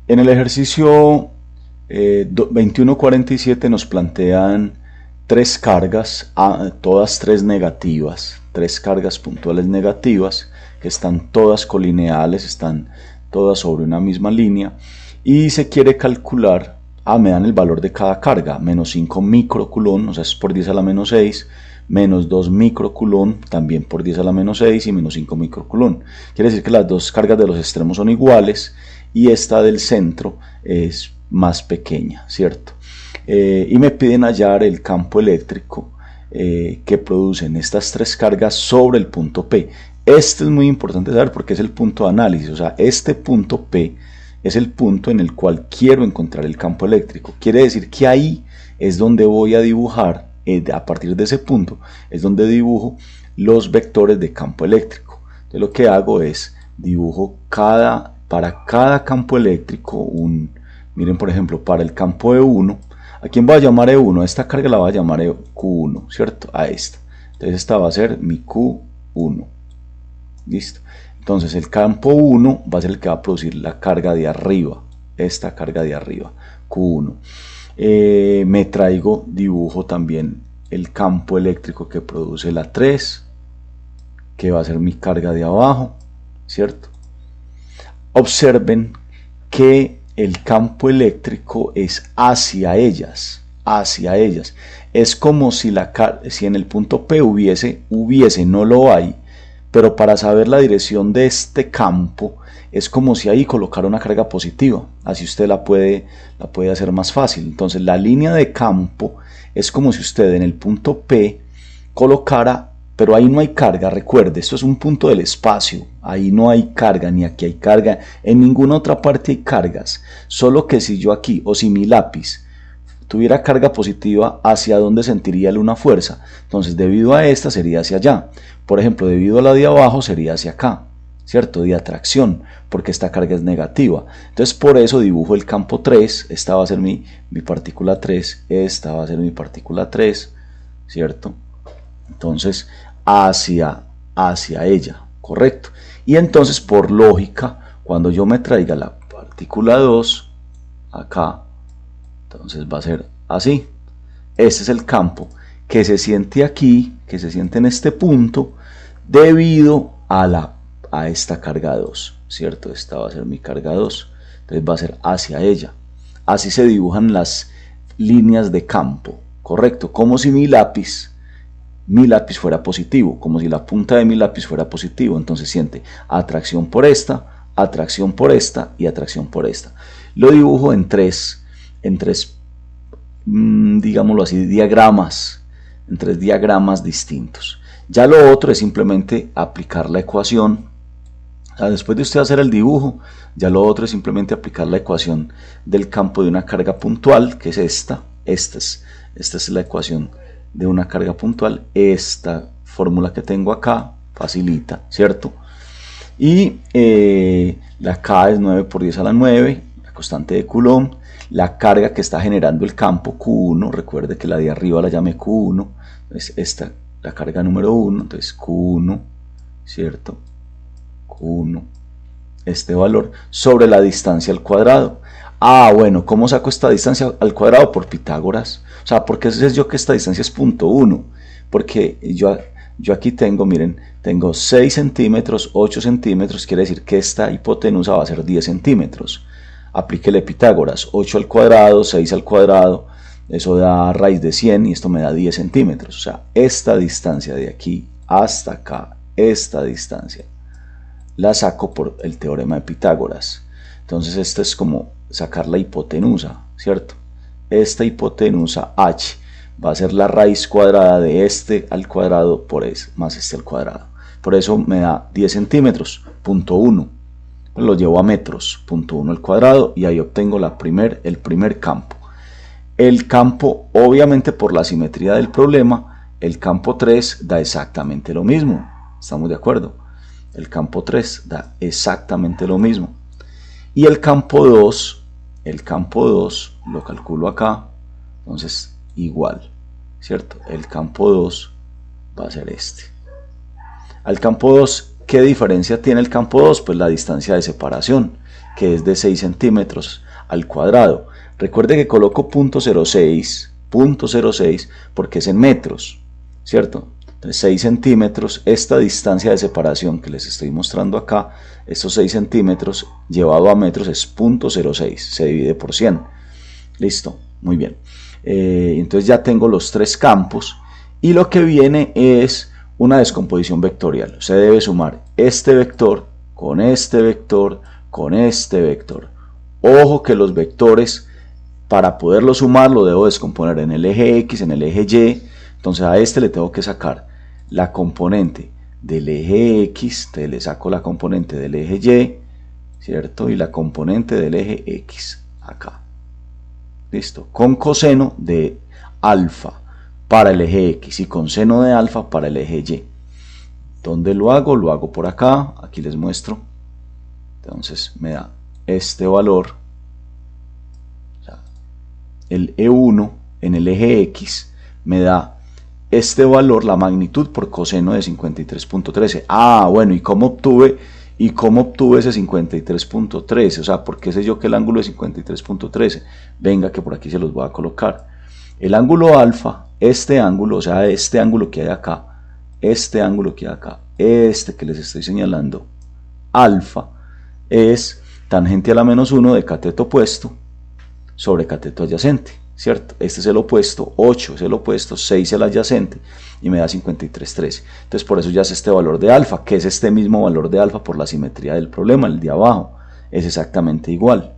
En el ejercicio 2147 nos plantean tres cargas, todas tres negativas, tres cargas puntuales negativas, que están todas colineales, están todas sobre una misma línea, y se quiere calcular, me dan el valor de cada carga, menos 5 microcoulomb, o sea, es por 10 a la menos 6, menos 2 microcoulomb, también por 10 a la menos 6, y menos 5 microcoulomb. Quiere decir que las dos cargas de los extremos son iguales, y esta del centro es más pequeña, ¿cierto? Y me piden hallar el campo eléctrico que producen estas tres cargas sobre el punto P. Este es muy importante saber porque es el punto de análisis, o sea, este punto P es el punto en el cual quiero encontrar el campo eléctrico. Quiere decir que ahí es donde voy a dibujar, a partir de ese punto, es donde dibujo los vectores de campo eléctrico. Entonces lo que hago es dibujo para cada campo eléctrico miren, por ejemplo, para el campo E1, ¿a quién voy a llamar E1? A esta carga la voy a llamar Q1, ¿cierto? A esta. Entonces esta va a ser mi Q1. Listo. Entonces el campo 1 va a ser el que va a producir la carga de arriba, esta carga de arriba, Q1. Me traigo, dibujo también el campo eléctrico que produce la 3, que va a ser mi carga de abajo, ¿cierto? Observen que el campo eléctrico es hacia ellas, Es como si en el punto P hubiese, no lo hay, pero para saber la dirección de este campo, es como si ahí colocara una carga positiva, así usted la puede hacer más fácil. Entonces la línea de campo es como si usted en el punto P colocara, pero ahí no hay carga, recuerde, esto es un punto del espacio, ahí no hay carga, ni aquí hay carga, en ninguna otra parte hay cargas, solo que si yo aquí, o si mi lápiz tuviera carga positiva, ¿hacia dónde sentiría él una fuerza? Entonces debido a esta sería hacia allá, por ejemplo, debido a la de abajo sería hacia acá, ¿cierto? De atracción, porque esta carga es negativa. Entonces por eso dibujo el campo 3, esta va a ser mi partícula 3, esta va a ser mi partícula 3, ¿cierto? Entonces hacia ella, correcto. Y entonces por lógica, cuando yo me traiga la partícula 2 acá, entonces va a ser así. Este es el campo que se siente aquí, que se siente en este punto, debido a esta carga 2, ¿cierto? Esta va a ser mi carga 2, entonces va a ser hacia ella. Así se dibujan las líneas de campo, correcto, como si mi lápiz fuera positivo, como si la punta de mi lápiz fuera positivo. Entonces siente atracción por esta y atracción por esta. Lo dibujo en tres, digámoslo así, diagramas, en tres diagramas distintos. Ya lo otro es simplemente aplicar la ecuación. O sea, después de usted hacer el dibujo, ya lo otro es simplemente aplicar la ecuación del campo de una carga puntual, que es esta. Esta es la ecuación de una carga puntual. Esta fórmula que tengo acá facilita, ¿cierto? Y la K es 9 por 10 a la 9, la constante de Coulomb. La carga que está generando el campo Q1, recuerde que la de arriba la llamé Q1, entonces esta, la carga número 1, entonces Q1, ¿cierto? Q1, este valor, sobre la distancia al cuadrado. Bueno, ¿cómo saco esta distancia al cuadrado? Por Pitágoras. O sea, ¿por qué sé yo que esta distancia es 0.1? Porque yo aquí tengo, miren, tengo 6 centímetros, 8 centímetros, quiere decir que esta hipotenusa va a ser 10 centímetros. Aplíquele Pitágoras, 8 al cuadrado, 6 al cuadrado, eso da raíz de 100 y esto me da 10 centímetros. O sea, esta distancia de aquí hasta acá, esta distancia, la saco por el teorema de Pitágoras. Entonces esto es como sacar la hipotenusa, ¿cierto? Esta hipotenusa h va a ser la raíz cuadrada de este al cuadrado por más este al cuadrado. Por eso me da 10 centímetros, punto 1. Lo llevo a metros, punto 1 al cuadrado, y ahí obtengo el primer campo. El campo, obviamente por la simetría del problema, el campo 3 da exactamente lo mismo. ¿Estamos de acuerdo? El campo 3 da exactamente lo mismo. Y el campo 2 lo calculo acá, entonces igual, ¿cierto? El campo 2 va a ser este. Al campo 2, ¿qué diferencia tiene el campo 2? Pues la distancia de separación. que es de 6 centímetros al cuadrado. Recuerde que coloco .06 porque es en metros, ¿cierto? Entonces 6 centímetros, esta distancia de separación que les estoy mostrando acá, estos 6 centímetros llevado a metros es .06, se divide por 100. Listo, muy bien. Entonces ya tengo los tres campos y lo que viene es una descomposición vectorial. Usted debe sumar este vector con este vector con este vector. Ojo que los vectores, para poderlo sumar, lo debo descomponer en el eje X, en el eje Y. Entonces a este le tengo que sacar la componente del eje X, entonces le saco la componente del eje Y, ¿cierto? Y la componente del eje X, acá. Listo, con coseno de alfa para el eje X y con seno de alfa para el eje Y. ¿Dónde lo hago? Lo hago por acá, aquí les muestro. Entonces me da este valor, o sea, el E1 en el eje X me da este valor, la magnitud por coseno de 53.13. Ah, bueno, ¿y cómo obtuve ese 53.13? O sea, ¿por qué sé yo que el ángulo es 53.13? Venga, que por aquí se los voy a colocar. El ángulo alfa, este ángulo, o sea, este ángulo que hay acá, este ángulo que hay acá, este que les estoy señalando, alfa, es tangente a la menos 1 de cateto opuesto sobre cateto adyacente, ¿cierto? Este es el opuesto, 8 es el opuesto, 6 es el adyacente y me da 53.13. Entonces por eso ya es este valor de alfa, que es este mismo valor de alfa por la simetría del problema, el de abajo, es exactamente igual,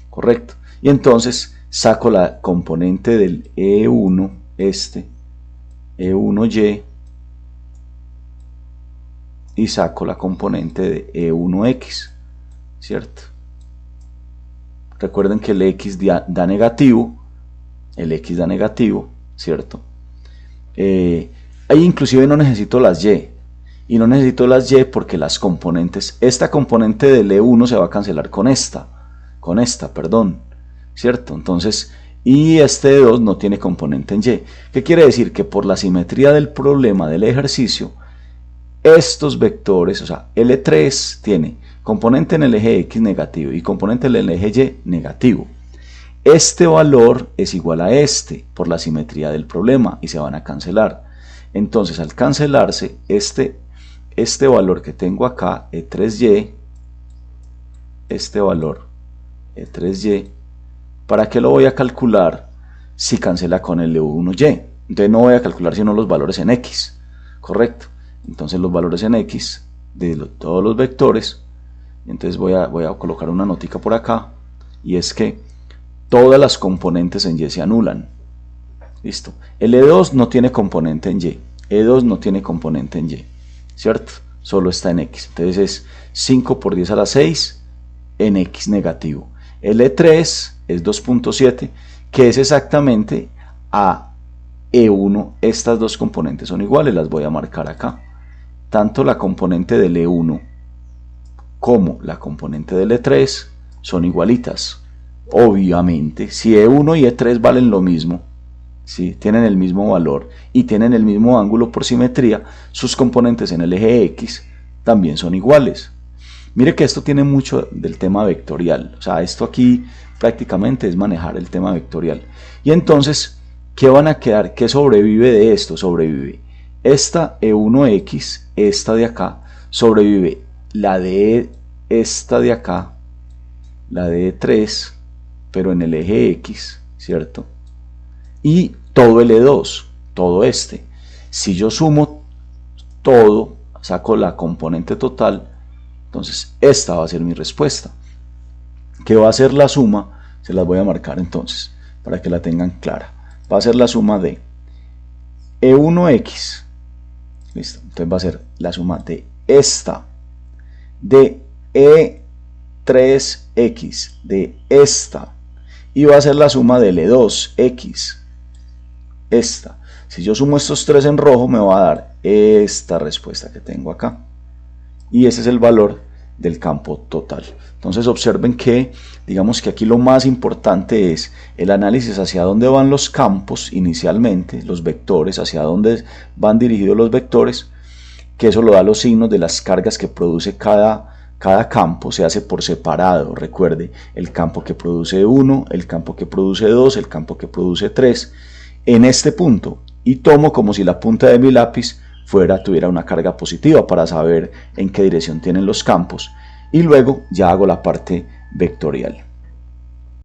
¿correcto? Y entonces saco la componente del E1, este, E1Y, y saco la componente de E1X, ¿cierto? Recuerden que el X da negativo, ¿cierto? Ahí inclusive no necesito las Y, y no necesito las Y porque las componentes, esta componente del E1 se va a cancelar con esta, perdón, ¿cierto? Entonces, y este 2 no tiene componente en Y. ¿Qué quiere decir? Que por la simetría del problema del ejercicio, estos vectores, o sea, L3 tiene componente en el eje X negativo y componente en el eje Y negativo. Este valor es igual a este por la simetría del problema y se van a cancelar. Entonces, al cancelarse, este valor que tengo acá, E3Y, este valor, E3Y, ¿para qué lo voy a calcular si cancela con el E1Y? Entonces no voy a calcular sino los valores en X, ¿correcto? Entonces los valores en X de todos los vectores, entonces voy a colocar una notica por acá, y es que todas las componentes en Y se anulan. Listo. El E2 no tiene componente en Y. E2 no tiene componente en Y, ¿cierto? Solo está en X. Entonces es 5 por 10 a la 6 en X negativo. El E3 es 2.7, que es exactamente a E1. Estas dos componentes son iguales, las voy a marcar acá. Tanto la componente del E1 como la componente del E3 son igualitas. Obviamente, si E1 y E3 valen lo mismo, ¿sí? Tienen el mismo valor y tienen el mismo ángulo por simetría, sus componentes en el eje X también son iguales. Mire que esto tiene mucho del tema vectorial, o sea, esto aquí prácticamente es manejar el tema vectorial. Y entonces, ¿qué van a quedar? ¿Qué sobrevive de esto? Sobrevive esta E1X, esta de acá, sobrevive la de esta de acá, la de E3, pero en el eje X, ¿cierto? Y todo el E2, todo este. Si yo sumo todo, saco la componente total, entonces esta va a ser mi respuesta. ¿Qué va a ser la suma? Se las voy a marcar entonces, para que la tengan clara. Va a ser la suma de E1X, listo, entonces va a ser la suma de esta, de E3X, de esta, y va a ser la suma del E2X, esta. Si yo sumo estos tres en rojo, me va a dar esta respuesta que tengo acá, y ese es el valor del campo total. Entonces observen que, digamos que aquí lo más importante es el análisis hacia dónde van los campos inicialmente, los vectores, hacia dónde van dirigidos los vectores, que eso lo da los signos de las cargas que produce cada cada campo se hace por separado. Recuerde, el campo que produce 1, el campo que produce 2, el campo que produce 3, en este punto, y tomo como si la punta de mi lápiz tuviera una carga positiva para saber en qué dirección tienen los campos, y luego ya hago la parte vectorial.